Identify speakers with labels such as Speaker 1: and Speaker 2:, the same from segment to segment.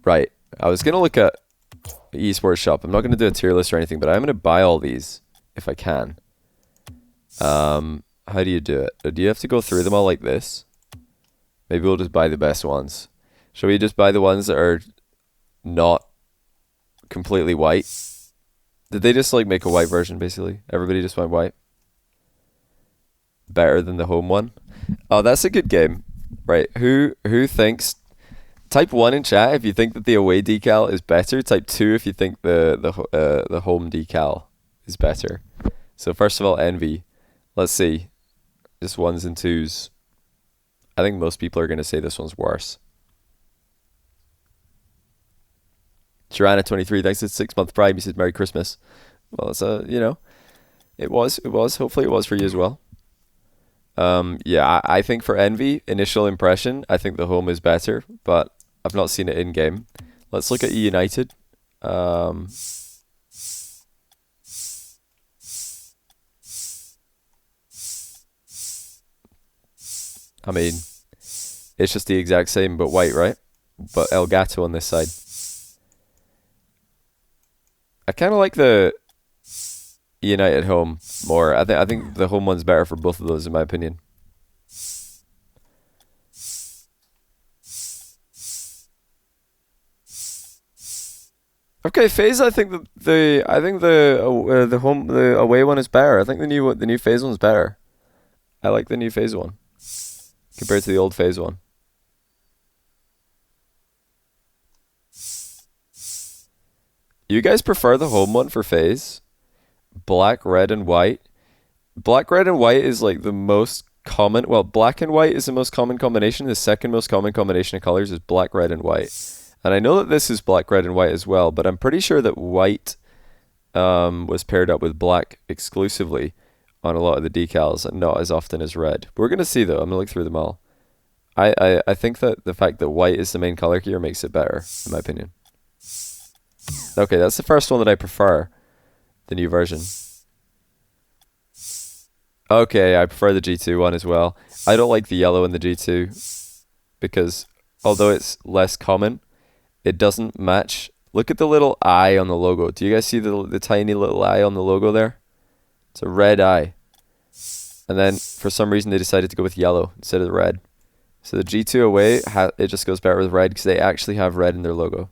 Speaker 1: Right. I was gonna look at esports shop. I'm not gonna do a tier list or anything, but I'm gonna buy all these if I can. How do you do it? Do you have to go through them all like this? Maybe we'll just buy the best ones. Shall we just buy the ones that are not completely white? Did they just like make a white version basically? Everybody just went white? Better than the home one? Oh, that's a good game. Right. Who thinks... Type 1 in chat if you think that the away decal is better. Type 2 if you think the home decal is better. So first of all, Envy. Let's see. Just 1s and 2s. I think most people are going to say this one's worse. Tirana23, thanks to 6-month Prime. He said Merry Christmas. Well, it's you know, it was. Hopefully it was for you as well. Yeah, I think for Envy, initial impression, I think the home is better, but I've not seen it in game. Let's look at E United. I mean, it's just the exact same but white, right? But Elgato on this side. I kind of like the United home more. I think the home one's better for both of those in my opinion. Okay, FaZe. I think the away one is better. I think the new FaZe one's better. I like the new FaZe one compared to the old FaZe one. You guys prefer the home one for FaZe? Black, red, and white. Black, red, and white is like the most common. Well, black and white is the most common combination. The second most common combination of colors is black, red, and white. And I know that this is black, red, and white as well, but I'm pretty sure that white was paired up with black exclusively on a lot of the decals and not as often as red. We're going to see though. I'm going to look through them all. I think that the fact that white is the main color here makes it better, in my opinion. Okay, that's the first one that I prefer. The new version. Okay, I prefer the G2 one as well. I don't like the yellow in the G2 because although it's less common, it doesn't match. Look at the little eye on the logo. Do you guys see the tiny little eye on the logo there? It's a red eye. And then for some reason they decided to go with yellow instead of the red. So the G2 away, it just goes better with red because they actually have red in their logo.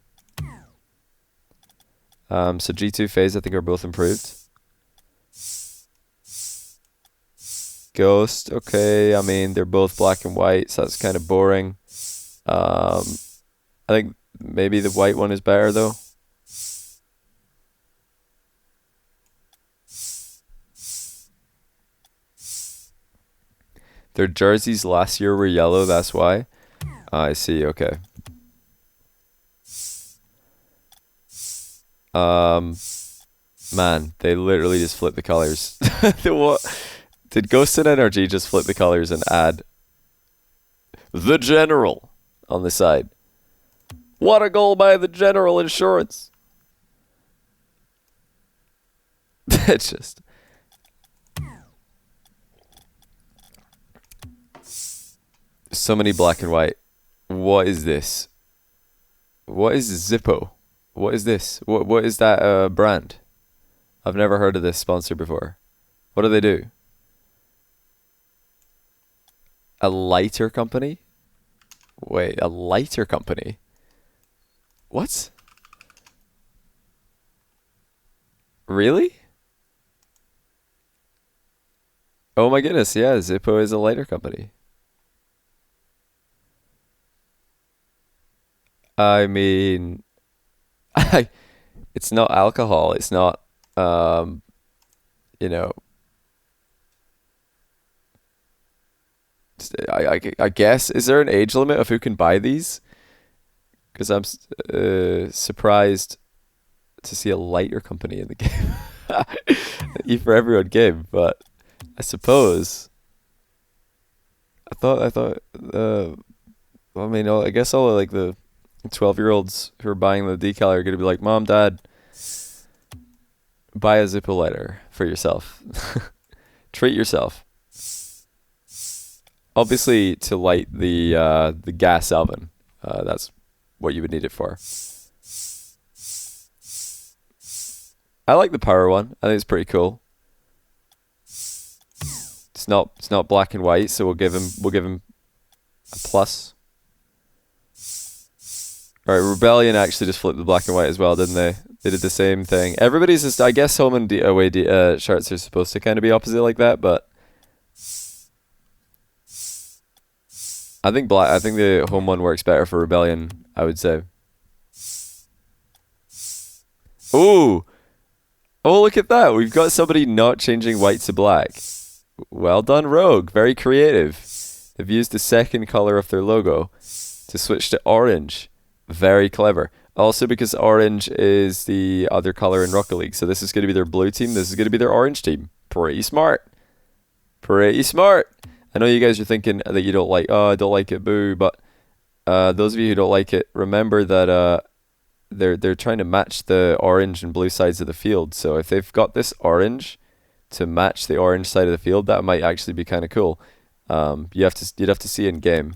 Speaker 1: So G2 FaZe I think are both improved. Ghost, okay, I mean they're both black and white, so that's kind of boring. I think maybe the white one is better though. Their jerseys last year were yellow, that's why. I see, okay. Man, they literally just flip the colors. Did Ghost and NRG just flip the colors and add the General on the side? What a goal by the General Insurance. It's just... So many black and white. What is this? What is Zippo? What is this? What is that brand? I've never heard of this sponsor before. What do they do? A lighter company? Wait, a lighter company? What? Really? Oh my goodness, yeah, Zippo is a lighter company. I mean, it's not alcohol. It's not, you know. I guess, is there an age limit of who can buy these? Because I'm surprised to see a lighter company in the game. E for Everyone game, but I suppose. I thought. I mean, I guess all like the 12-year-olds who are buying the decal are gonna be like, Mom, Dad, buy a Zippo lighter for yourself. Treat yourself. Obviously, to light the gas oven. That's what you would need it for. I like the power one. I think it's pretty cool. It's not black and white, so we'll give him a plus. All right, Rebellion actually just flipped the black and white as well, didn't they? They did the same thing. Everybody's just, I guess, home and away shirts are supposed to kind of be opposite like that, but I think the home one works better for Rebellion, I would say. Ooh. Oh, look at that. We've got somebody not changing white to black. Well done, Rogue. Very creative. They've used the second color of their logo to switch to orange. Very clever. Also because orange is the other color in Rocket League. So this is going to be their blue team. This is going to be their orange team. Pretty smart. Pretty smart. I know you guys are thinking that you don't like, oh, I don't like it, boo. But those of you who don't like it, remember that they're trying to match the orange and blue sides of the field. So if they've got this orange to match the orange side of the field, that might actually be kind of cool. You'd have to see in game.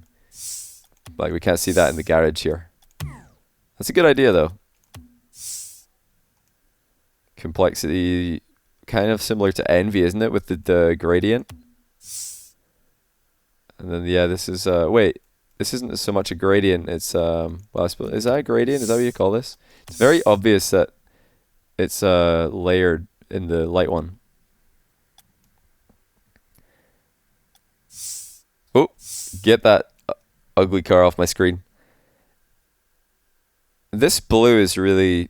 Speaker 1: Like we can't see that in the garage here. That's a good idea though. Complexity, kind of similar to Envy, isn't it, with the gradient? And then yeah, this is wait. This isn't so much a gradient, it's, well, I suppose, is that a gradient? Is that what you call this? It's very obvious that it's layered in the light one. Oh, get that ugly car off my screen. This blue is really,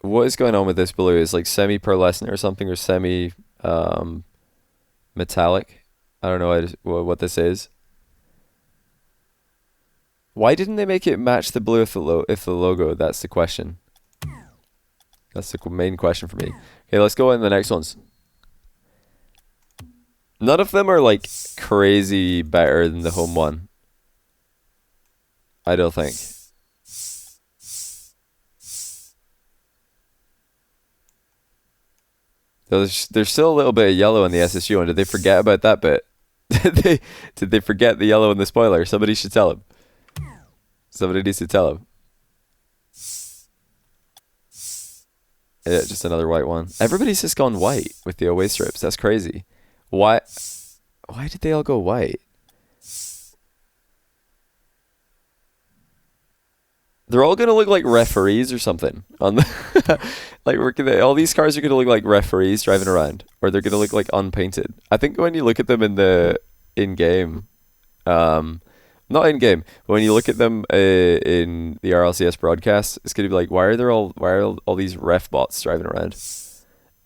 Speaker 1: what is going on with this blue? Is like semi-pearlescent or something, or semi-metallic. I don't know what this is. Why didn't they make it match the blue if the logo? That's the question. That's the main question for me. Okay, let's go in the next ones. None of them are like crazy better than the home one. I don't think. There's still a little bit of yellow in the SSU one. Did they forget about that bit? Did they forget the yellow in the spoiler? Somebody should tell him. Somebody needs to tell him. Yeah, just another white one. Everybody's just gone white with the away strips. That's crazy. Why did they all go white? They're all gonna look like referees or something on the like all these cars are gonna look like referees driving around, or they're gonna look like unpainted. I think when you look at them in game, not in game, but when you look at them in the RLCS broadcast, it's gonna be like, why are all these ref bots driving around?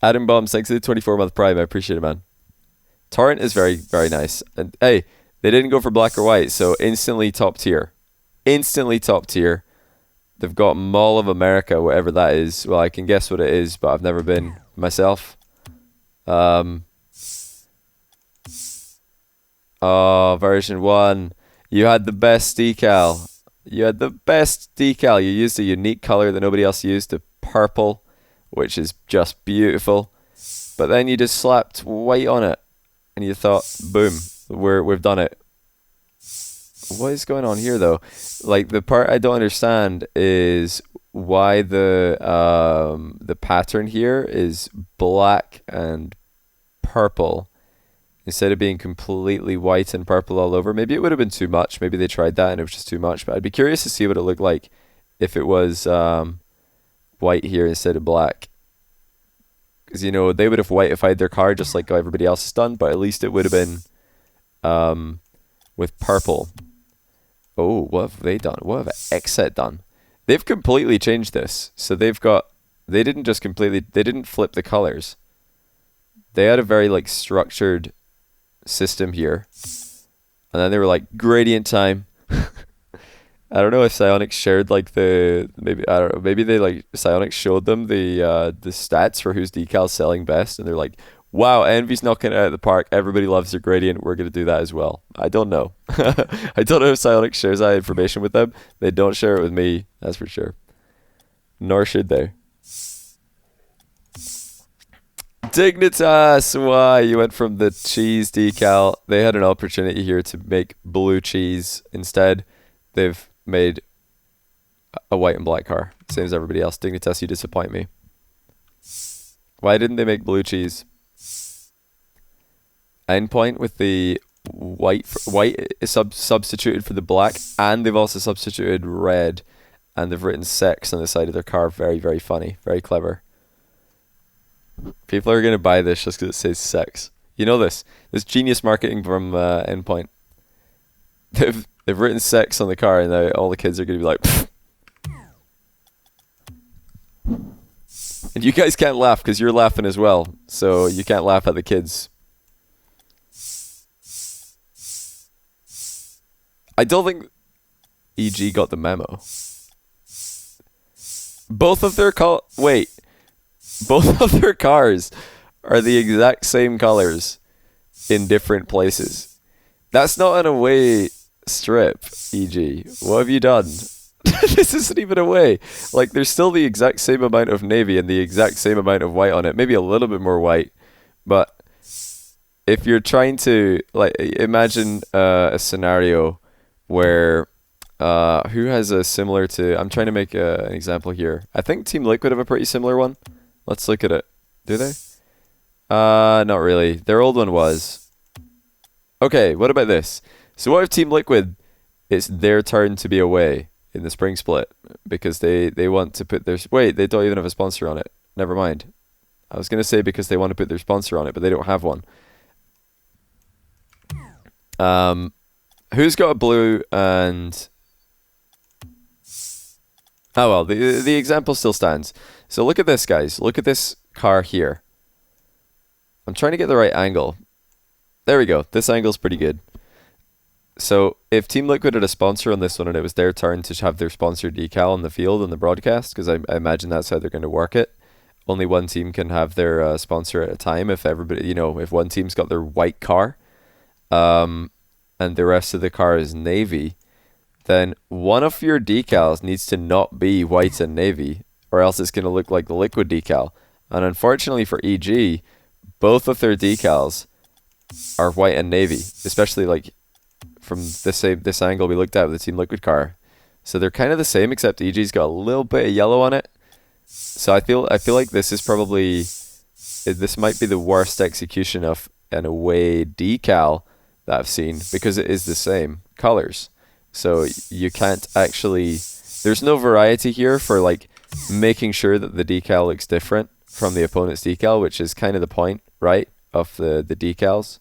Speaker 1: Adam Bombs, thanks to the 24-month Prime. I appreciate it, man. Torrent is very, very nice. And hey, they didn't go for black or white, so instantly top tier. Instantly top tier. They've got Mall of America, whatever that is. Well, I can guess what it is, but I've never been myself. Oh, version 1. You had the best decal. You had the best decal. You used a unique color that nobody else used, the purple, which is just beautiful. But then you just slapped white on it, and you thought, boom, we've done it. What is going on here, though? Like, the part I don't understand is why the pattern here is black and purple instead of being completely white and purple all over. Maybe it would have been too much. Maybe they tried that and it was just too much. But I'd be curious to see what it looked like if it was white here instead of black. Because, you know, they would have whiteified their car just like everybody else has done, but at least it would have been with purple. Oh, what have they done? What have Xset done? They've completely changed this. So they didn't flip the colors. They had a very like structured system here. And then they were like, gradient time. I don't know if Psyonix shared like maybe they like, Psyonix showed them the stats for whose decal's selling best, and they're like, wow, Envy's knocking it out of the park. Everybody loves their gradient. We're going to do that as well. I don't know. I don't know if Psyonix shares that information with them. They don't share it with me, that's for sure. Nor should they. Dignitas, why? You went from the cheese decal. They had an opportunity here to make blue cheese. Instead, they've made a white and black car, same as everybody else. Dignitas, you disappoint me. Why didn't they make blue cheese? Endpoint with the white is substituted for the black, and they've also substituted red, and they've written sex on the side of their car. Very, very funny. Very clever. People are going to buy this just because it says sex. You know this. This genius marketing from Endpoint. They've written sex on the car, and now all the kids are going to be like... Pfft. And you guys can't laugh because you're laughing as well. So you can't laugh at the kids. I don't think EG got the memo. Both of their both of their cars are the exact same colors in different places. That's not an away strip, EG. What have you done? This isn't even away. Like, there's still the exact same amount of navy and the exact same amount of white on it. Maybe a little bit more white. But if you're trying to, like, imagine a scenario where who has a similar to... I'm trying to make an example here. I think Team Liquid have a pretty similar one. Let's look at it. Do they? Not really. Their old one was. Okay, what about this? So what if Team Liquid, it's their turn to be away in the spring split because they want to put their... Wait, they don't even have a sponsor on it. Never mind. I was going to say because they want to put their sponsor on it, but they don't have one. Who's got a blue and... Oh well, the example still stands. So look at this, guys. Look at this car here. I'm trying to get the right angle. There we go. This angle's pretty good. So if Team Liquid had a sponsor on this one and it was their turn to have their sponsor decal on the field on the broadcast, because I imagine that's how they're going to work it. Only one team can have their sponsor at a time. If everybody, if one team's got their white car, and the rest of the car is navy, then one of your decals needs to not be white and navy, or else it's going to look like the Liquid decal. And unfortunately for EG, both of their decals are white and navy, especially like from this angle we looked at with the Team Liquid car. So they're kind of the same, except EG's got a little bit of yellow on it. So I feel like this is probably... This might be the worst execution of an away decal that I've seen, because it is the same colors. So you can't actually... There's no variety here for like making sure that the decal looks different from the opponent's decal, which is kind of the point, right, of the decals.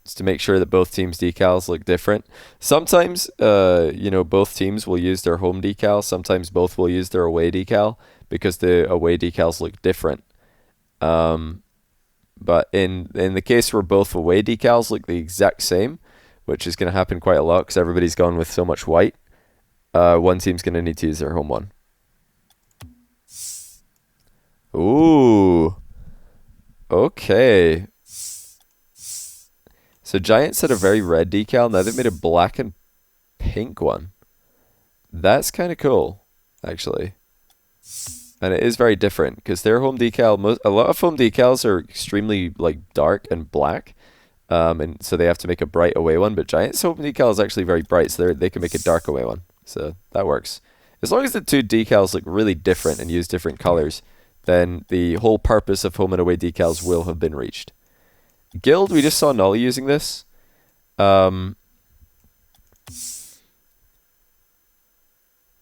Speaker 1: It's to make sure that both teams' decals look different. Sometimes, both teams will use their home decal. Sometimes both will use their away decal because the away decals look different. But in the case where both away decals look the exact same, which is going to happen quite a lot because everybody's gone with so much white, one team's going to need to use their home one. Ooh. Okay. So Giants had a very red decal. Now they've made a black and pink one. That's kind of cool, actually. And it is very different because their home decal, a lot of home decals are extremely like dark and black. And so they have to make a bright away one. But Giants' home decal is actually very bright, so they can make a dark away one. So that works. As long as the two decals look really different and use different colors, then the whole purpose of home and away decals will have been reached. Guild, we just saw Nolly using this.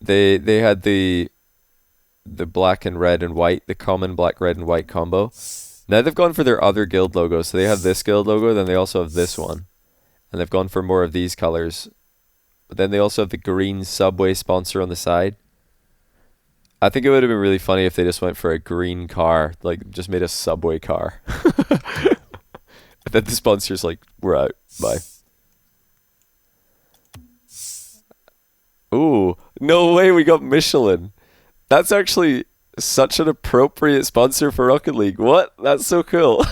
Speaker 1: They had the black and red and white, the common black, red, and white combo. Now they've gone for their other guild logo. So they have this guild logo, then they also have this one. And they've gone for more of these colors. But then they also have the green Subway sponsor on the side. I think it would have been really funny if they just went for a green car, like just made a Subway car. And then the sponsor's like, we're out, bye. Ooh, no way we got Michelin. That's actually such an appropriate sponsor for Rocket League. What? That's so cool.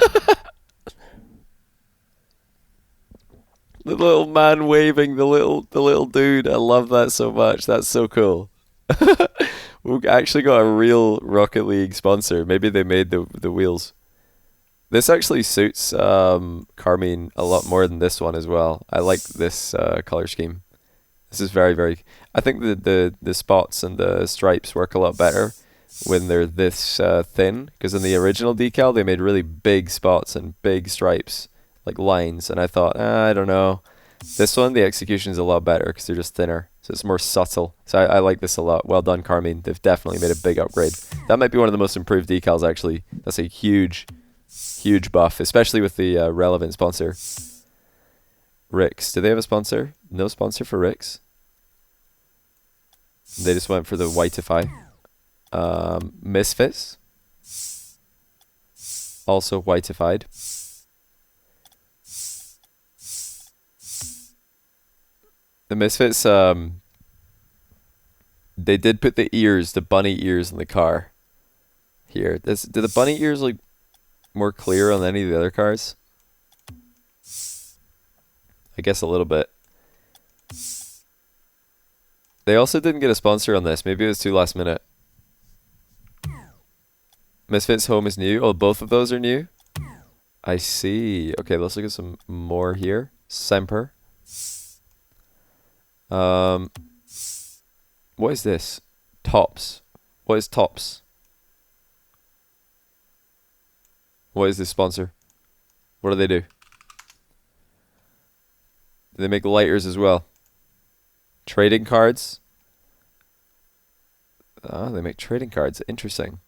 Speaker 1: The little man waving, the little dude. I love that so much. That's so cool. We actually got a real Rocket League sponsor. Maybe they made the wheels. This actually suits Carmine a lot more than this one as well. I like this color scheme. This is very, very... I think the spots and the stripes work a lot better when they're this thin, because in the original decal they made really big spots and big stripes, like lines, and I thought, I don't know. This one, the execution is a lot better because they're just thinner, so it's more subtle. So I like this a lot. Well done, Carmine. They've definitely made a big upgrade. That might be one of the most improved decals, actually. That's a huge, huge buff, especially with the relevant sponsor. Ricks. Do they have a sponsor? No sponsor for Ricks. They just went for the whiteify. Misfits. Also whiteified. The Misfits, they did put the ears, the bunny ears in the car. Here. Do the bunny ears look more clear on any of the other cars? I guess a little bit. They also didn't get a sponsor on this. Maybe it was too last minute. Misfits Home is new. Oh, both of those are new? I see. Okay, let's look at some more here. Semper. What is this? Tops. What is Tops? What is this sponsor? What do they do? They make lighters as well. Trading cards. Oh, they make trading cards. Interesting.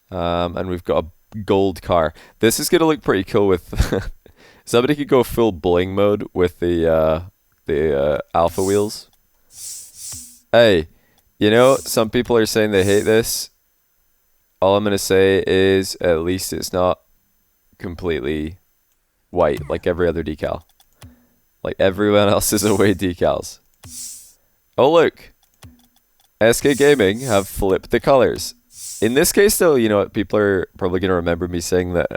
Speaker 1: And we've got a gold car. This is gonna look pretty cool with. Somebody could go full bling mode with the alpha wheels. Hey, you know, some people are saying they hate this. All I'm gonna say is at least it's not completely white like every other decal. Like everyone else's Away decals. Oh look, SK Gaming have flipped the colors. In this case though, you know what, people are probably gonna remember me saying that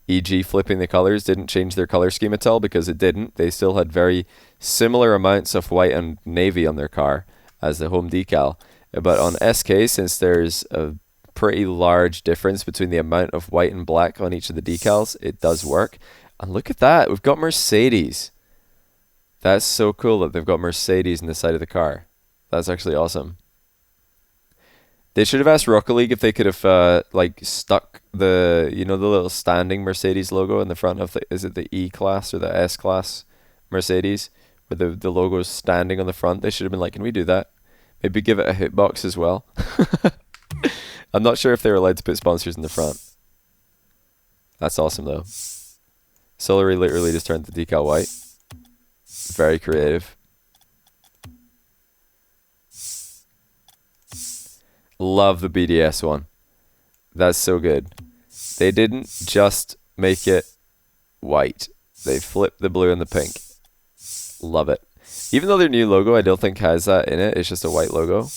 Speaker 1: EG flipping the colors didn't change their color scheme at all, because it didn't. They still had very similar amounts of white and navy on their car as the home decal. But on SK, since there's a pretty large difference between the amount of white and black on each of the decals, it does work. And look at that, we've got Mercedes. That's so cool that they've got Mercedes in the side of the car. That's actually awesome. They should have asked Rocket League if they could have like stuck the, you know, the little standing Mercedes logo in the front of the, is it the E-Class or the S-Class Mercedes, where the logo is standing on the front. They should have been like, can we do that? Maybe give it a hitbox as well. I'm not sure if they were allowed to put sponsors in the front. That's awesome though. Solary literally just turned the decal white. Very creative. Love the BDS one. That's so good. They didn't just make it white. They flipped the blue and the pink. Love it. Even though their new logo I don't think has that in it. It's just a white logo.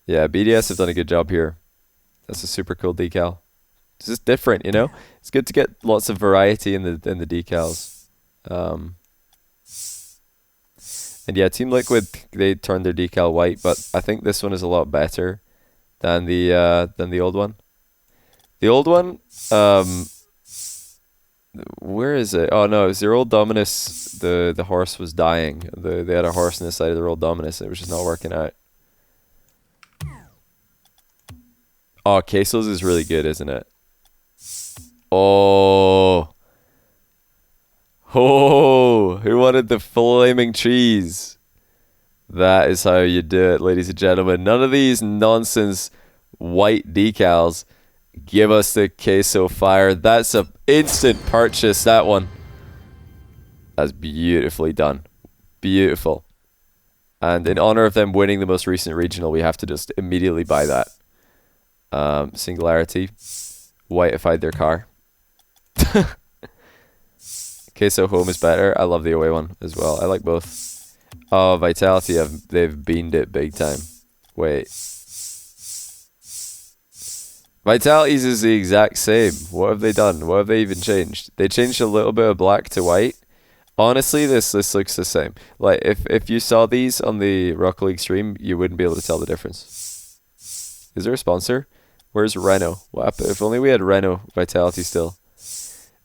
Speaker 1: Yeah, BDS have done a good job here. That's a super cool decal. It's just different, you know? It's good to get lots of variety in the decals. And yeah, Team Liquid, they turned their decal white, but I think this one is a lot better than the old one. The old one, where is it? Oh no, it was their old Dominus. The horse was dying. They had a horse on the side of their old Dominus, and it was just not working out. Oh, Quesos is really good, isn't it? Oh. Oh, who wanted the flaming cheese? That is how you do it, ladies and gentlemen. None of these nonsense white decals. Give us the queso fire. That's an instant purchase, that one. That's beautifully done. Beautiful. And in honor of them winning the most recent regional, we have to just immediately buy that. Singularity. Whiteified their car. Queso Home is better. I love the Away one as well. I like both. Oh, Vitality, they've beamed it big time. Wait. Vitality's is the exact same. What have they done? What have they even changed? They changed a little bit of black to white. Honestly, this looks the same. Like, if you saw these on the Rocket League stream, you wouldn't be able to tell the difference. Is there a sponsor? Where's Renault? What happened? If only we had Renault Vitality still.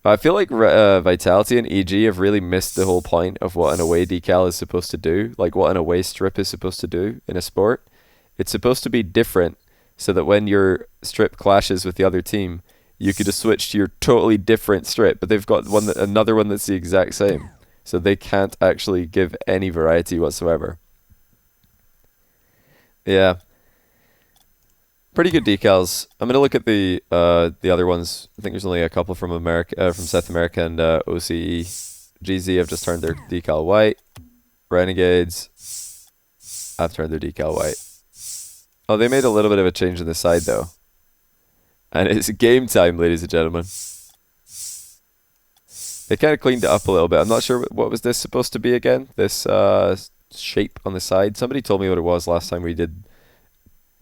Speaker 1: I feel like Vitality and EG have really missed the whole point of what an away decal is supposed to do, like what an away strip is supposed to do in a sport. It's supposed to be different so that when your strip clashes with the other team, you could just switch to your totally different strip, but they've got another one that's the exact same. So they can't actually give any variety whatsoever. Yeah. Pretty good decals. I'm gonna look at the other ones. I think there's only a couple from America, from South America and OCE. GZ have just turned their decal white. Renegades have turned their decal white. Oh, they made a little bit of a change on the side though, and it's game time, ladies and gentlemen. They kind of cleaned it up a little bit. I'm not sure what was this supposed to be again. This shape on the side. Somebody told me what it was last time we did.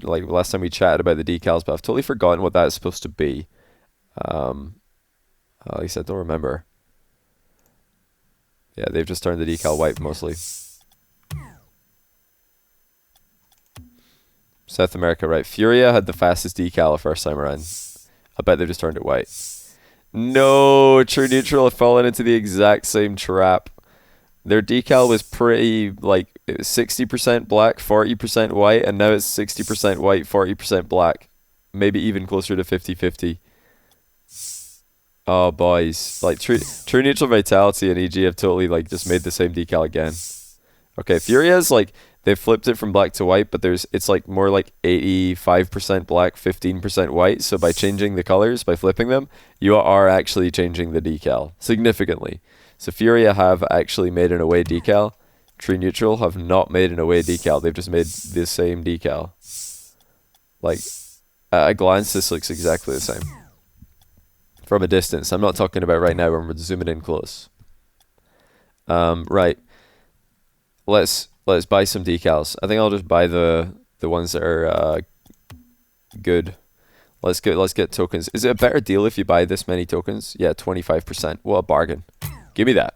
Speaker 1: Like last time we chatted about the decals, but I've totally forgotten what that's supposed to be. At least I don't remember. Yeah, they've just turned the decal white mostly. South America, right. Furia had the fastest decal the first time around. I bet they've just turned it white. No, True Neutral have fallen into the exact same trap. Their decal was pretty, like, it was 60% black, 40% white, and now it's 60% white, 40% black. Maybe even closer to 50-50. Oh, boys. Like, True Neutral, Vitality, and EG have totally, like, just made the same decal again. Okay, Furia's, like, they flipped it from black to white, but it's, like, more like 85% black, 15% white. So by changing the colors, by flipping them, you are actually changing the decal significantly. So Furia have actually made an away decal. True Neutral have not made an away decal. They've just made the same decal. Like, at a glance, this looks exactly the same. From a distance. I'm not talking about right now when we're zooming in close. Right. Let's buy some decals. I think I'll just buy the ones that are good. Let's get tokens. Is it a better deal if you buy this many tokens? Yeah, 25%. What a bargain. Give me that.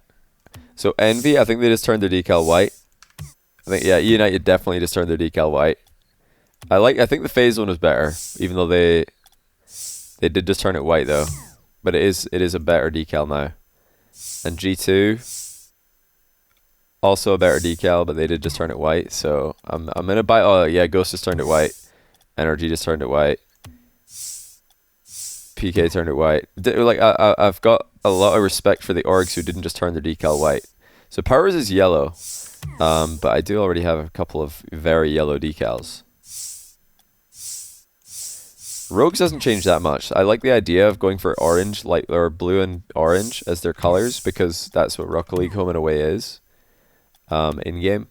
Speaker 1: So Envy, I think they just turned their decal white. I think, yeah, United definitely just turned their decal white. I think the phase one was better, even though they did just turn it white though. But it is a better decal now. And G2, also a better decal, but they did just turn it white. So I'm gonna buy. Oh yeah, Ghost just turned it white. Energy just turned it white. PK turned it white. Like I've got a lot of respect for the orgs who didn't just turn their decal white. So Powers is yellow, but I do already have a couple of very yellow decals. Rogues doesn't change that much. I like the idea of going for orange, like, or blue and orange as their colors, because that's what Rocket League Home and Away is in game.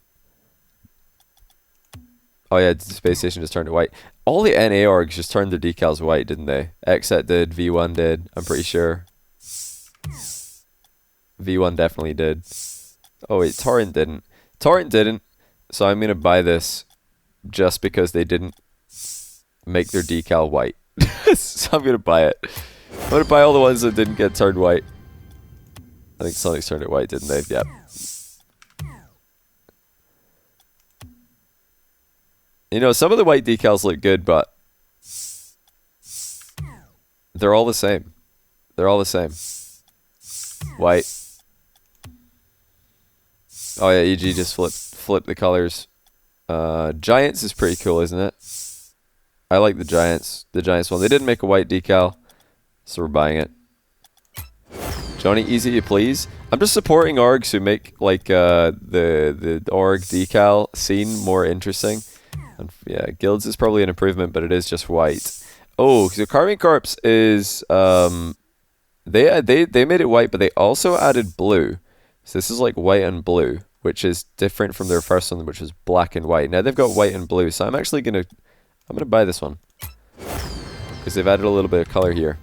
Speaker 1: Oh yeah, Space Station just turned it white. All the NA orgs just turned their decals white, didn't they? Xset did, V1 did, I'm pretty sure. V1 definitely did. Oh wait, Torrent didn't. Torrent didn't, so I'm going to buy this just because they didn't make their decal white. So I'm going to buy it. I'm going to buy all the ones that didn't get turned white. I think Sonic's turned it white, didn't they? Yep. You know, some of the white decals look good, but they're all the same. They're all the same. White. Oh yeah, EG just flip the colors. Giants is pretty cool, isn't it? I like the Giants one. They didn't make a white decal, so we're buying it. Johnny, easy to please. I'm just supporting orgs who make like the org decal scene more interesting. And yeah, Guilds is probably an improvement, but it is just white. Oh, so Carving Corpse is they made it white, but they also added blue. So this is like white and blue, which is different from their first one, which was black and white. Now they've got white and blue, so I'm gonna buy this one because they've added a little bit of color here.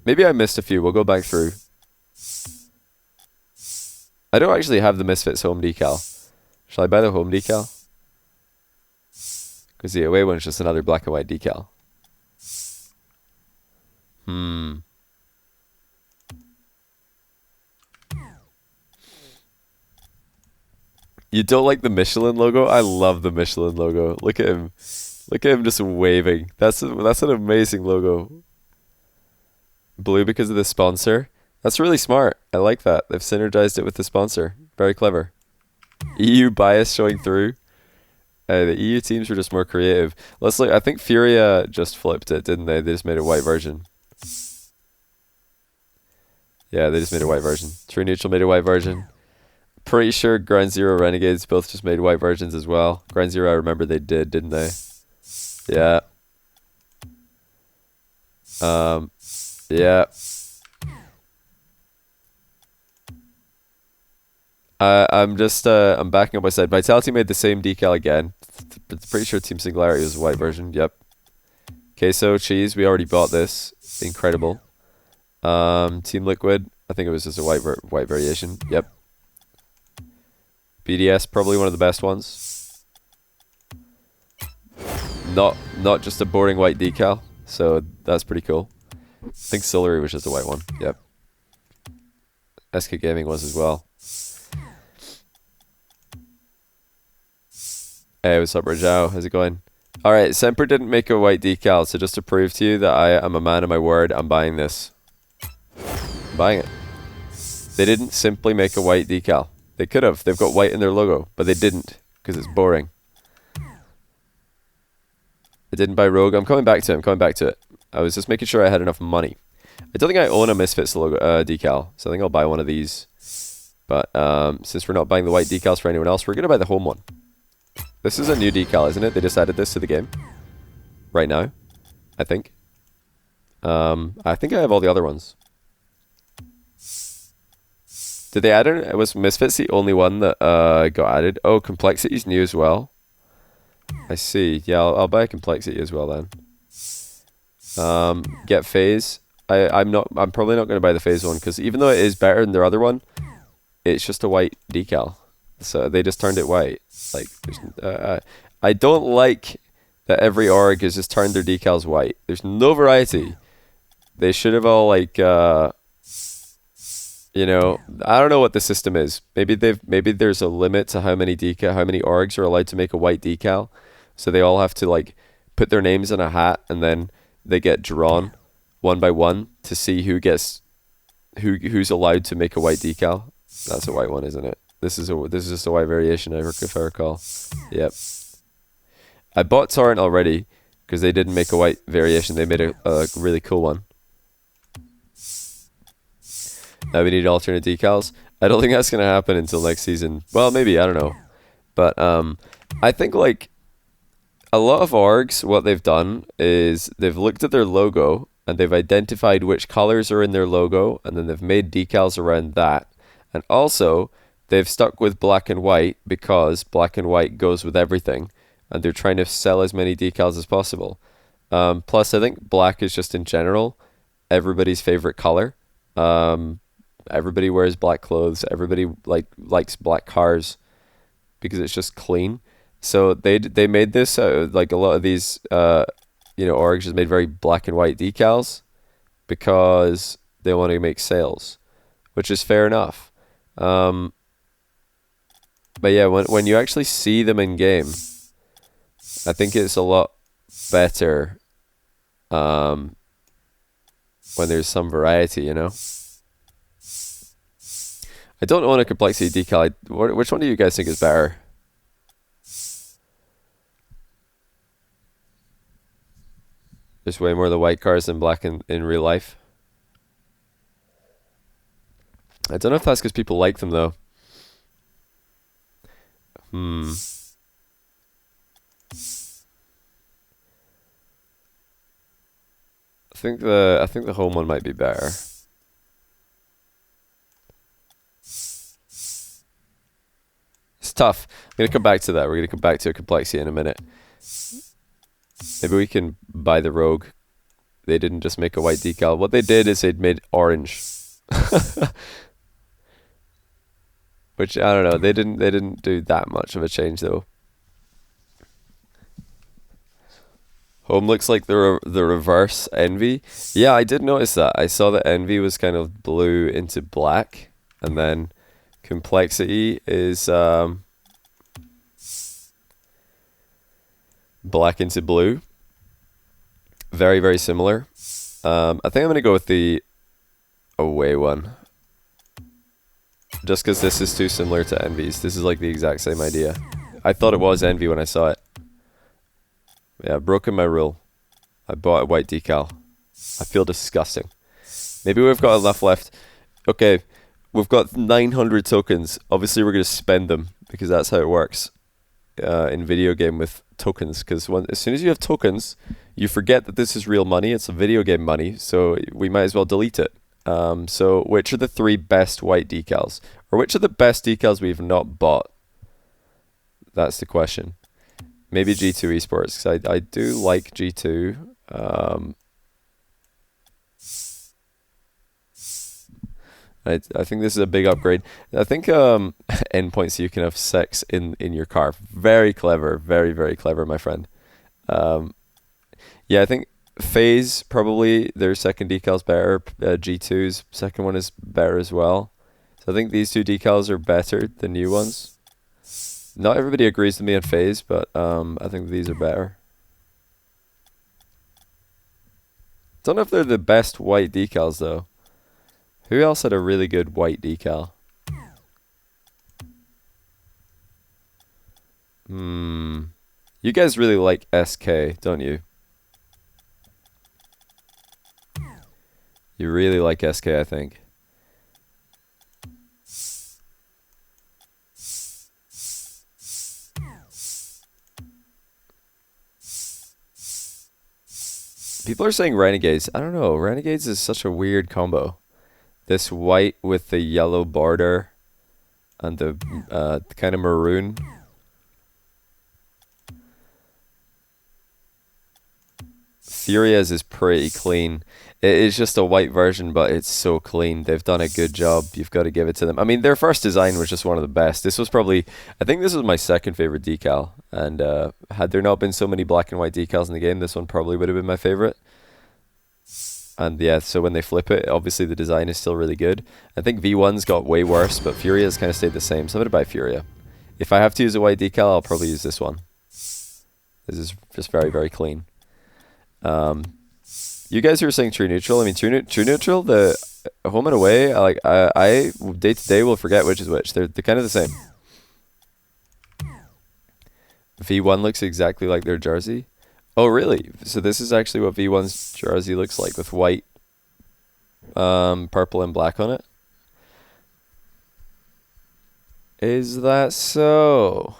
Speaker 1: Maybe I missed a few. We'll go back through. I don't actually have the Misfits home decal. Shall I buy the home decal? Because the away one is just another black and white decal. You don't like the Michelin logo? I love the Michelin logo. Look at him. Look at him just waving. That's an amazing logo. Blue because of the sponsor. That's really smart. I like that. They've synergized it with the sponsor. Very clever. EU bias showing through. The EU teams were just more creative. Let's look. I think Furia just flipped it, didn't they? They just made a white version. Yeah, they just made a white version. True Neutral made a white version. Pretty sure Ground Zero Renegades both just made white versions as well. Ground Zero, I remember they did, didn't they? Yeah. Yeah. I'm backing up my side. Vitality made the same decal again. Pretty sure Team Singularity was a white version. Yep. Queso cheese. We already bought this. Incredible. Team Liquid. I think it was just a white variation. Yep. BDS probably one of the best ones. Not just a boring white decal. So that's pretty cool. I think Solary was just a white one. Yep. SK Gaming was as well. Hey, what's up, Rajao? How's it going? Alright, Semper didn't make a white decal, so just to prove to you that I am a man of my word, I'm buying this. I'm buying it. They didn't simply make a white decal. They could have. They've got white in their logo, but they didn't, because it's boring. I didn't buy Rogue. I'm coming back to it. I'm coming back to it. I was just making sure I had enough money. I don't think I own a Misfits logo decal, so I think I'll buy one of these. But since we're not buying the white decals for anyone else, we're going to buy the home one. This is a new decal, isn't it? They just added this to the game. Right now, I think. I think I have all the other ones. Did they add it? Was Misfits the only one that got added? Oh, Complexity's new as well. I see. Yeah, I'll buy a Complexity as well then. Get Phase. I'm probably not going to buy the Phase one because even though it is better than their other one, it's just a white decal. So they just turned it white. Like, I don't like that every org has just turned their decals white. There's no variety. They should have all like, you know, I don't know what the system is. Maybe there's a limit to how many orgs are allowed to make a white decal. So they all have to like put their names in a hat and then they get drawn one by one to see who's allowed to make a white decal. That's a white one, isn't it? This is just a white variation, if I recall. Yep. I bought Torrent already because they didn't make a white variation. They made a really cool one. Now we need alternate decals. I don't think that's going to happen until next season. Well, maybe, I don't know. But I think like a lot of orgs, what they've done is they've looked at their logo and they've identified which colors are in their logo and then they've made decals around that. And also, they've stuck with black and white because black and white goes with everything. And they're trying to sell as many decals as possible. Plus, I think black is just in general everybody's favorite color. Everybody wears black clothes. Everybody likes black cars because it's just clean. So they made this like a lot of these orgs just made very black and white decals because they want to make sales, which is fair enough. But yeah, when you actually see them in game, I think it's a lot better when there's some variety, you know. I don't own a Complexity decal. Which one do you guys think is better? There's way more of the white cars than black in real life. I don't know if that's because people like them though. I think the home one might be better. It's tough. I'm gonna come back to that. We're gonna come back to a Complexity in a minute. Maybe we can buy the Rogue. They didn't just make a white decal. What they did is they'd made orange. Which I don't know. They didn't do that much of a change though. Home looks like the reverse Envy. Yeah, I did notice that. I saw that Envy was kind of blue into black, and then Complexity is black into blue. Very, very similar. I think I'm gonna go with the Away one. Just because this is too similar to Envy's. This is like the exact same idea. I thought it was Envy when I saw it. Yeah, I've broken my rule. I bought a white decal. I feel disgusting. Maybe we've got enough left. Okay, we've got 900 tokens. Obviously, we're going to spend them because that's how it works in video game with tokens. Because as soon as you have tokens, you forget that this is real money. It's a video game money, so we might as well delete it. So which are the 3 best white decals? Or which are the best decals we've not bought? That's the question. Maybe G2 Esports, because I do like G2. I think this is a big upgrade. I think endpoints so you can have sex in your car. Very clever. Very, very clever, my friend. Yeah, I think FaZe, probably their second decal's better. G2's second one is better as well. So I think these 2 decals are better than new ones. Not everybody agrees with me on FaZe, but I think these are better. Don't know if they're the best white decals though. Who else had a really good white decal? You guys really like SK, don't you? You really like SK, I think. People are saying Renegades. I don't know. Renegades is such a weird combo. This white with the yellow border and the kind of maroon. Furia's is pretty clean. It is just a white version, but it's so clean. They've done a good job. You've got to give it to them. I mean, their first design was just one of the best. This was probably, I think this was my second favorite decal. And had there not been so many black and white decals in the game, this one probably would have been my favorite. And yeah, so when they flip it, obviously the design is still really good. I think V1's got way worse, but Furia's kind of stayed the same. So I'm going to buy Furia. If I have to use a white decal, I'll probably use this one. This is just very, very clean. You guys who are saying true neutral, I mean true neutral, the home and away, I day to day will forget which is which. They're kind of the same. V1 looks exactly like their jersey. Oh really? So this is actually what V1's jersey looks like with white, purple and black on it. Is that so?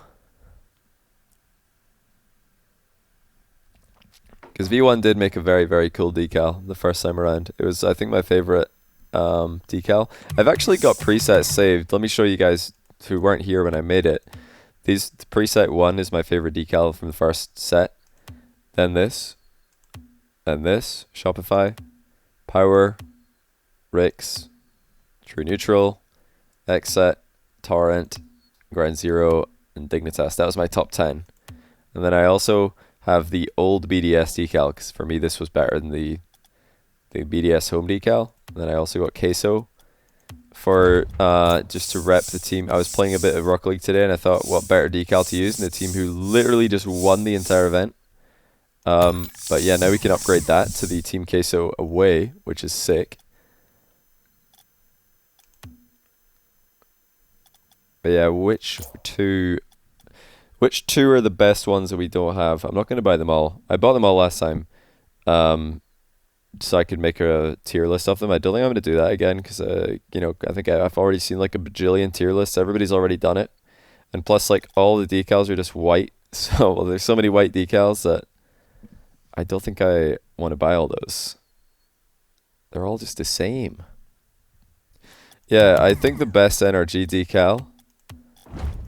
Speaker 1: Because V1 did make a very, very cool decal the first time around. It was, I think, my favorite decal. I've actually got presets saved. Let me show you guys who weren't here when I made it. Preset 1 is my favorite decal from the first set. Then this. And this. Shopify. Power. Rix. True Neutral. Xset. Torrent. Ground Zero. And Dignitas. That was my top 10. And then I also have the old BDS decal, because for me this was better than the BDS home decal. And then I also got Queso for just to rep the team. I was playing a bit of Rocket League today and I thought what better decal to use than the team who literally just won the entire event. But yeah, now we can upgrade that to the Team Queso away, which is sick. But yeah, which two are the best ones that we don't have? I'm not going to buy them all. I bought them all last time, so I could make a tier list of them. I don't think I'm going to do that again because, you know, I think I've already seen like a bajillion tier lists. Everybody's already done it, and plus, like all the decals are just white. So well, there's so many white decals that I don't think I want to buy all those. They're all just the same. Yeah, I think the best NRG decal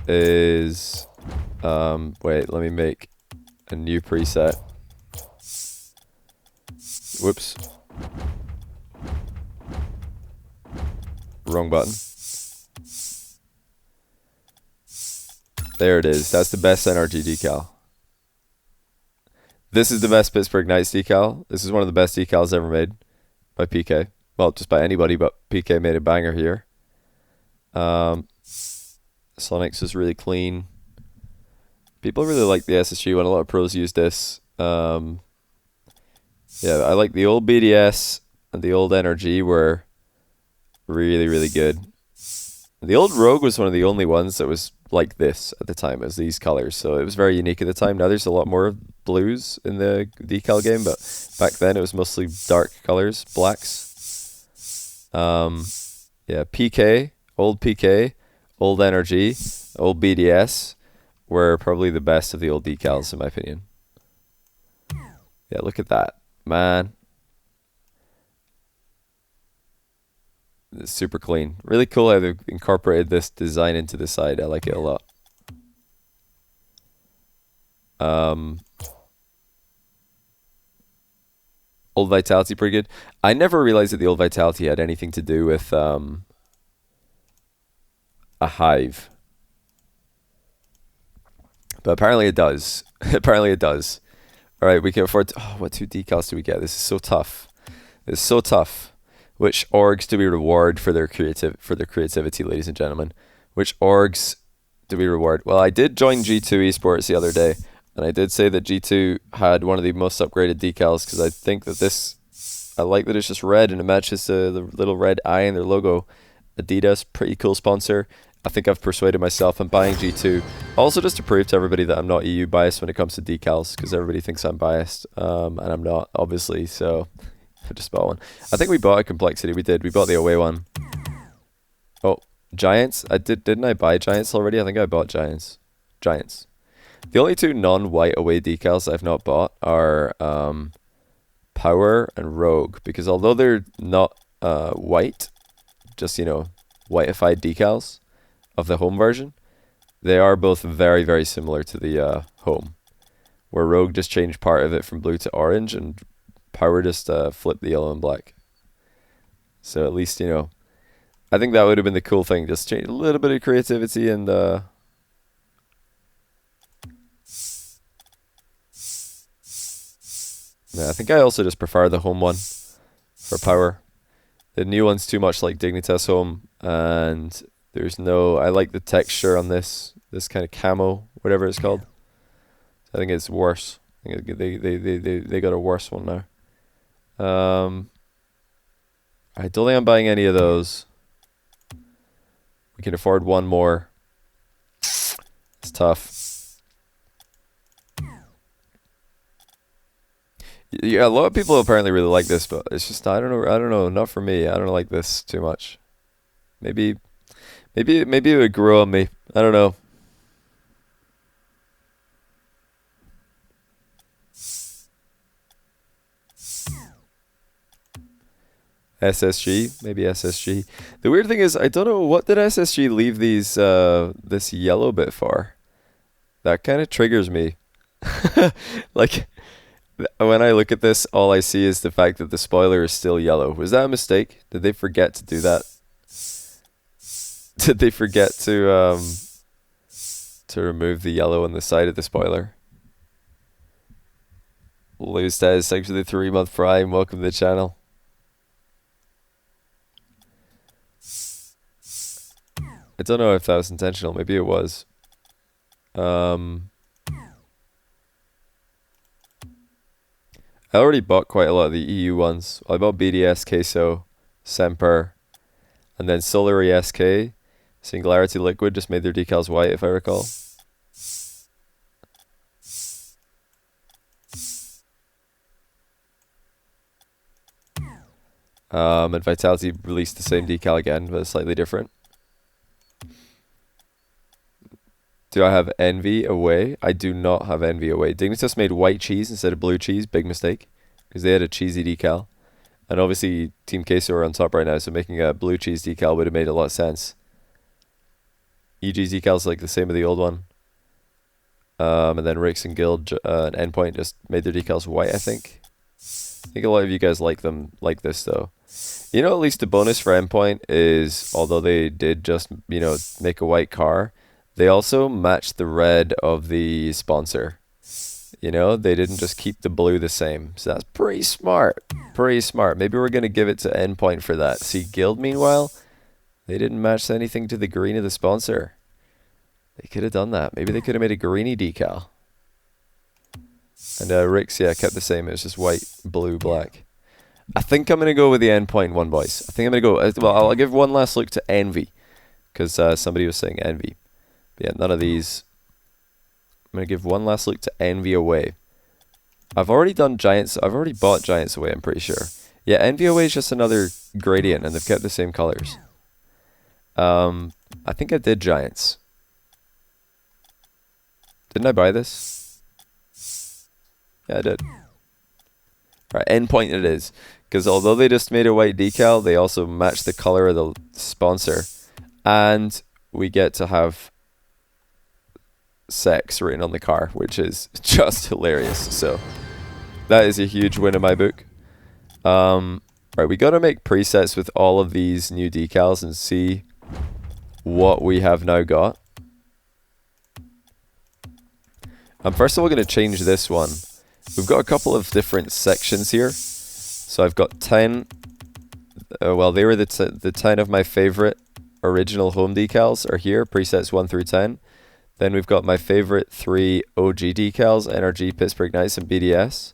Speaker 1: is. Wait, let me make a new preset. Whoops. Wrong button. There it is. That's the best NRG decal. This is the best Pittsburgh Knights decal. This is one of the best decals ever made by PK. Well, just by anybody, but PK made a banger here. Sonics is really clean. People really like the SSG one. A lot of pros use this. Yeah, I like the old BDS and the old NRG were really, really good. The old Rogue was one of the only ones that was like this at the time, as these colors. So it was very unique at the time. Now there's a lot more blues in the decal game, but back then it was mostly dark colors, blacks. Yeah, PK, old NRG, old BDS were probably the best of the old decals in my opinion. Yeah, look at that, man. It's super clean. Really cool how they've incorporated this design into the side. I like it a lot. Old Vitality pretty good. I never realized that the old Vitality had anything to do with a hive. But apparently it does. Apparently it does. Alright, we can afford to, oh, what 2 decals do we get? This is so tough. This is so tough. Which orgs do we reward for their creativity, ladies and gentlemen? Which orgs do we reward? Well, I did join G2 Esports the other day, and I did say that G2 had one of the most upgraded decals because I think that this, I like that it's just red and it matches the little red eye in their logo. Adidas, pretty cool sponsor. I think I've persuaded myself. I'm buying G2. Also, just to prove to everybody that I'm not EU biased when it comes to decals, because everybody thinks I'm biased, and I'm not, obviously. So I just bought one. I think we bought a Complexity. We did. We bought the away one. Oh, Giants. Didn't I buy Giants already? I think I bought Giants. Giants. The only 2 non-white away decals I've not bought are Power and Rogue, because although they're not white, just, you know, whiteified decals of the home version, they are both very, very similar to the home, where Rogue just changed part of it from blue to orange and Power just flipped the yellow and black. So at least, you know, I think that would have been the cool thing, just change a little bit of creativity and yeah, I think I also just prefer the home one for Power. The new one's too much like Dignitas Home, and there's no, I like the texture on this kind of camo, whatever it's called. I think it's worse. I think they got a worse one now. I don't think I'm buying any of those. We can afford one more. It's tough. Yeah, a lot of people apparently really like this, but it's just, I don't know, not for me. I don't like this too much. Maybe it would grow on me. I don't know. SSG, maybe SSG. The weird thing is, I don't know, what did SSG leave these this yellow bit for? That kind of triggers me. Like, when I look at this, all I see is the fact that the spoiler is still yellow. Was that a mistake? Did they forget to do that? Did they forget to remove the yellow on the side of the spoiler? Lose thanks for the 3-month prime. Welcome to the channel. I don't know if that was intentional. Maybe it was. I already bought quite a lot of the EU ones. I bought BDS, Queso, Semper, and then Solary SK, Singularity Liquid just made their decals white, if I recall. And Vitality released the same decal again, but slightly different. Do I have Envy away? I do not have Envy away. Dignitas made white cheese instead of blue cheese. Big mistake. Because they had a cheesy decal. And obviously Team Queso are on top right now, so making a blue cheese decal would have made a lot of sense. EG's decal is like the same as the old one. And then Rix and Guild and Endpoint just made their decals white, I think. I think a lot of you guys like them like this, though. You know, at least the bonus for Endpoint is, although they did just, you know, make a white car, they also matched the red of the sponsor. You know, they didn't just keep the blue the same. So that's pretty smart. Pretty smart. Maybe we're going to give it to Endpoint for that. See, Guild, meanwhile, they didn't match anything to the green of the sponsor. They could have done that. Maybe they could have made a greeny decal. And Rick's, yeah, kept the same. It was just white, blue, black. I think I'm going to go with the endpoint one, boys. I think I'm going to go... Well, I'll give one last look to Envy. Because somebody was saying Envy. But yeah, none of these. I'm going to give one last look to Envy Away. I've already done Giants. I've already bought Giants Away, I'm pretty sure. Yeah, Envy Away is just another gradient, and they've kept the same colors. I think I did Giants. Didn't I buy this? Yeah, I did. Alright, endpoint it is. Because although they just made a white decal, they also match the color of the sponsor. And we get to have sex written on the car, which is just hilarious. So that is a huge win in my book. Right, we got to make presets with all of these new decals and see what we have now got. First of all, we're going to change this one. We've got a couple of different sections here. So I've got 10. Well, they were the 10 of my favorite original home decals are here, presets 1 through 10. Then we've got my favorite 3 OG decals, NRG, Pittsburgh Knights, and BDS.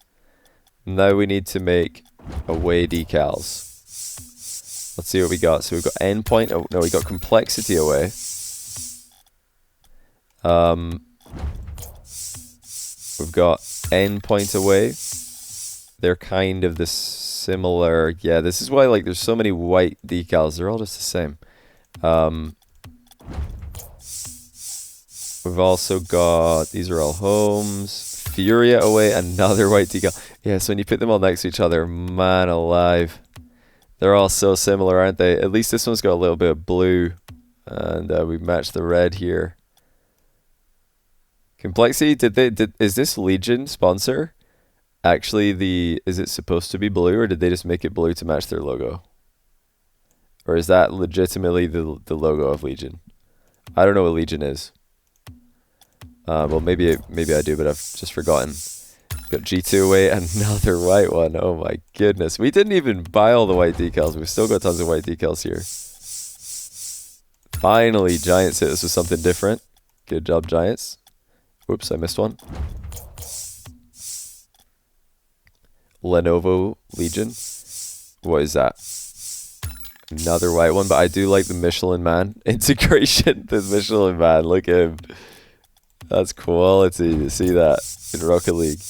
Speaker 1: Now we need to make away decals. Let's see what we got. So we've got endpoint. Oh no, we got complexity away. We've got endpoint away. They're kind of the similar. Yeah, this is why like there's so many white decals. They're all just the same. We've also got, these are all homes. Furia away, another white decal. Yeah, so when you put them all next to each other, man alive. They're all so similar, aren't they? At least this one's got a little bit of blue. And we've matched the red here. Complexity, is this Legion sponsor actually is it supposed to be blue, or did they just make it blue to match their logo? Or is that legitimately the logo of Legion? I don't know what Legion is. Well, maybe I do, but I've just forgotten. Got G2 away, another white one. Oh my goodness. We didn't even buy all the white decals. We've still got tons of white decals here. Finally, Giants hit us with something different. Good job, Giants. Whoops, I missed one. Lenovo Legion. What is that? Another white one, but I do like the Michelin Man integration. The Michelin Man, look at him. That's quality to see that in Rocket League.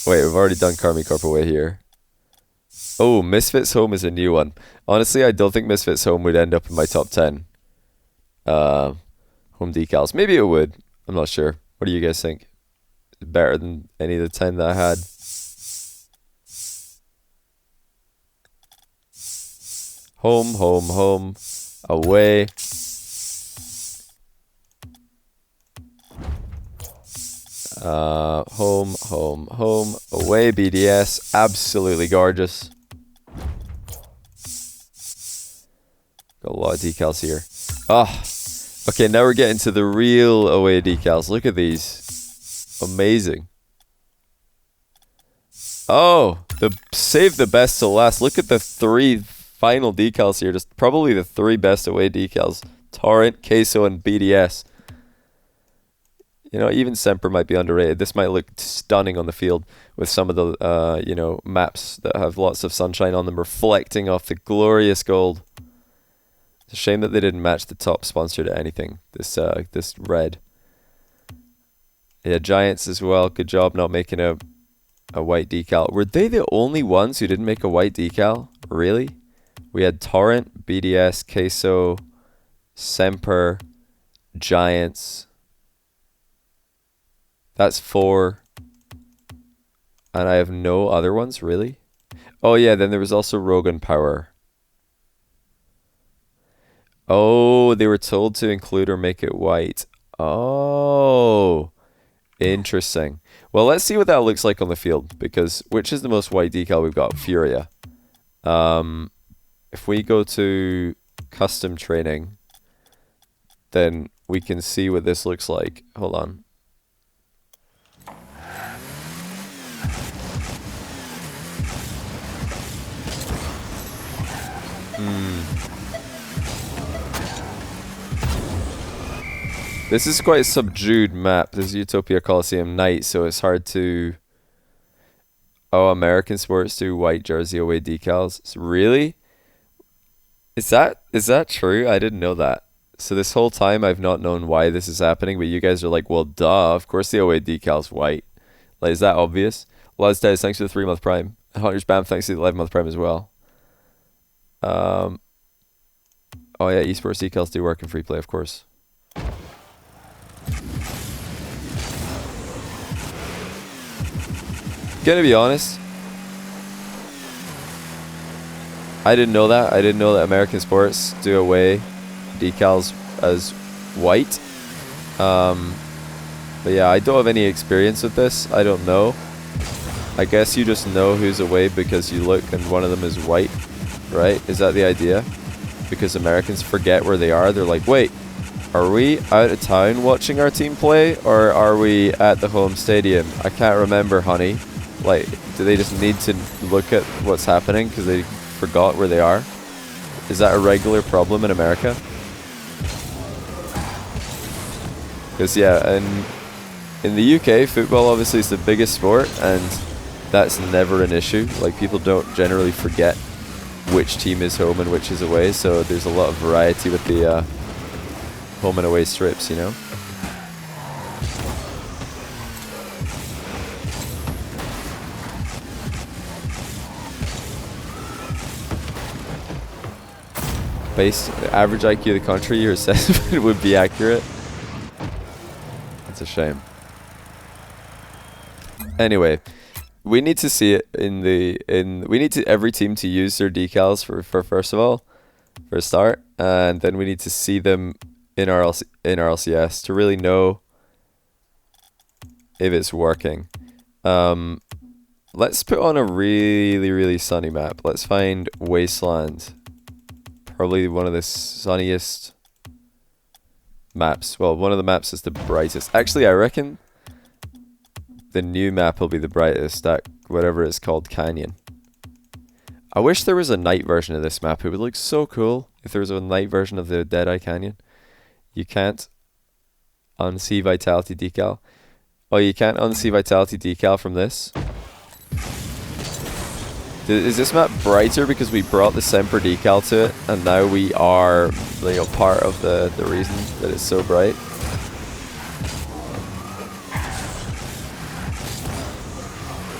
Speaker 1: Wait, we've already done Carmi Corp away here. Oh, Misfits Home is a new one. Honestly, I don't think Misfits Home would end up in my top 10 home decals. Maybe it would. I'm not sure. What do you guys think? Better than any of the 10 that I had. Home, home, home. Away. Home, home, home. Away, BDS. Absolutely gorgeous. Got a lot of decals here. Ah. Okay, now we're getting to the real away decals. Look at these. Amazing. Oh, save the best to last. Look at the 3 final decals here. Just probably the 3 best away decals. Torrent, Queso, and BDS. You know, even Semper might be underrated. This might look stunning on the field with some of the, you know, maps that have lots of sunshine on them reflecting off the glorious gold. It's a shame that they didn't match the top sponsor to anything. This red. Yeah, Giants as well. Good job not making a white decal. Were they the only ones who didn't make a white decal? Really? We had Torrent, BDS, Queso, Semper, Giants. That's 4. And I have no other ones, really? Oh yeah, then there was also Rogan Power. Oh, they were told to include or make it white. Oh, interesting. Well, let's see what that looks like on the field, because which is the most white decal we've got? Furia. If we go to custom training, then we can see what this looks like. Hold on. This is quite a subdued map. This is Utopia Coliseum night, so it's hard to... Oh, American Sports do white jersey away decals. So really? Is that true? I didn't know that. So this whole time I've not known why this is happening, but you guys are like, well, duh, of course the away decal's white. Like, is that obvious? Les Days, thanks for the 3-month prime. Hunters Bam, thanks for the 11-month prime as well. Oh yeah, esports decals do work in free play, of course. Gonna be honest, I didn't know that. I didn't know that American Sports do away decals as white. But yeah, I don't have any experience with this. I don't know. I guess you just know who's away because you look and one of them is white, right? Is that the idea? Because Americans forget where they are. They're like, wait, are we out of town watching our team play, or are we at the home stadium? I can't remember, honey. Like, do they just need to look at what's happening because they forgot where they are? Is that a regular problem in America? Because yeah, and in the UK, football obviously is the biggest sport, and that's never an issue. Like, people don't generally forget which team is home and which is away, so there's a lot of variety with the home and away strips, you know? Based average IQ of the country, your assessment would be accurate. That's a shame. Anyway, we need to see it we need every team to use their decals for first of all, for a start, and then we need to see them in our LCS to really know if it's working. Let's put on a really sunny map. Let's find Wasteland. Probably one of the sunniest maps. Well, one of the maps is the brightest. Actually, I reckon the new map will be the brightest, that whatever it's called, Canyon. I wish there was a night version of this map. It would look so cool if there was a night version of the Deadeye Canyon. You can't unsee Vitality decal. Oh, you can't unsee Vitality decal from this? Is this map brighter because we brought the Semper decal to it, and now we are, you know, part of the reason that it's so bright?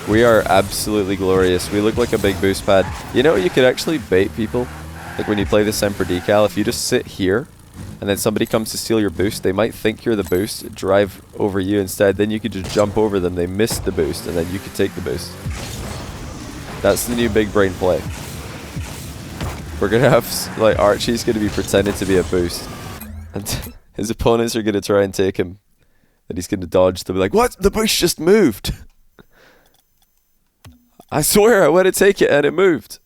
Speaker 1: We are absolutely glorious. We look like a big boost pad. You know, you could actually bait people. Like when you play the Semper decal, if you just sit here and then somebody comes to steal your boost, they might think you're the boost, drive over you instead. Then you could just jump over them. They missed the boost, and then you could take the boost. That's the new big brain play. We're gonna have, like, Archie's gonna be pretending to be a boost, and his opponents are gonna try and take him, and he's gonna dodge. They'll be like, "What? The boost just moved! I swear I went to take it and it moved."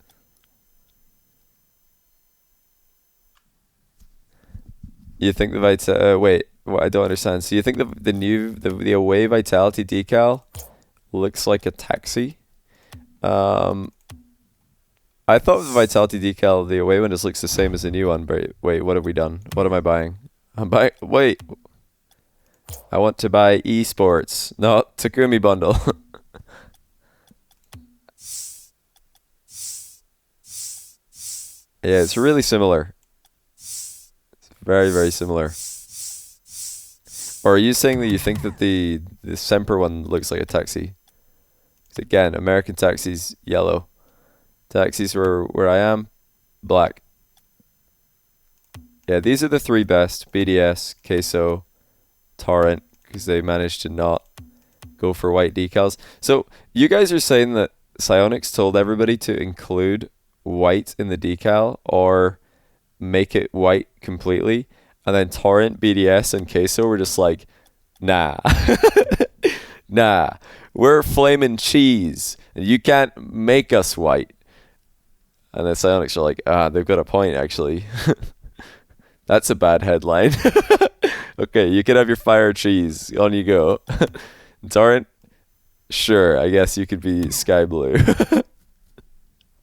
Speaker 1: You think the wait, what, I don't understand. So you think the away Vitality decal looks like a taxi? I thought the Vitality decal, the away one, just looks the same as the new one, but wait, what have we done? What am I buying? Wait. I want to buy esports, not Takumi bundle. Yeah, it's really similar. It's very similar. Or are you saying that you think that the Semper one looks like a taxi? Again, American taxis, yellow. Taxis where I am, black. Yeah, these are the three best. BDS, Queso, Torrent, because they managed to not go for white decals. So you guys are saying that Psyonix told everybody to include white in the decal or make it white completely, and then Torrent, BDS, and Queso were just like, nah. Nah. We're flaming cheese, and you can't make us white. And then Psyonix are like, they've got a point, actually. That's a bad headline. Okay, you can have your fire cheese. On you go. Torrent, sure, I guess you could be sky blue.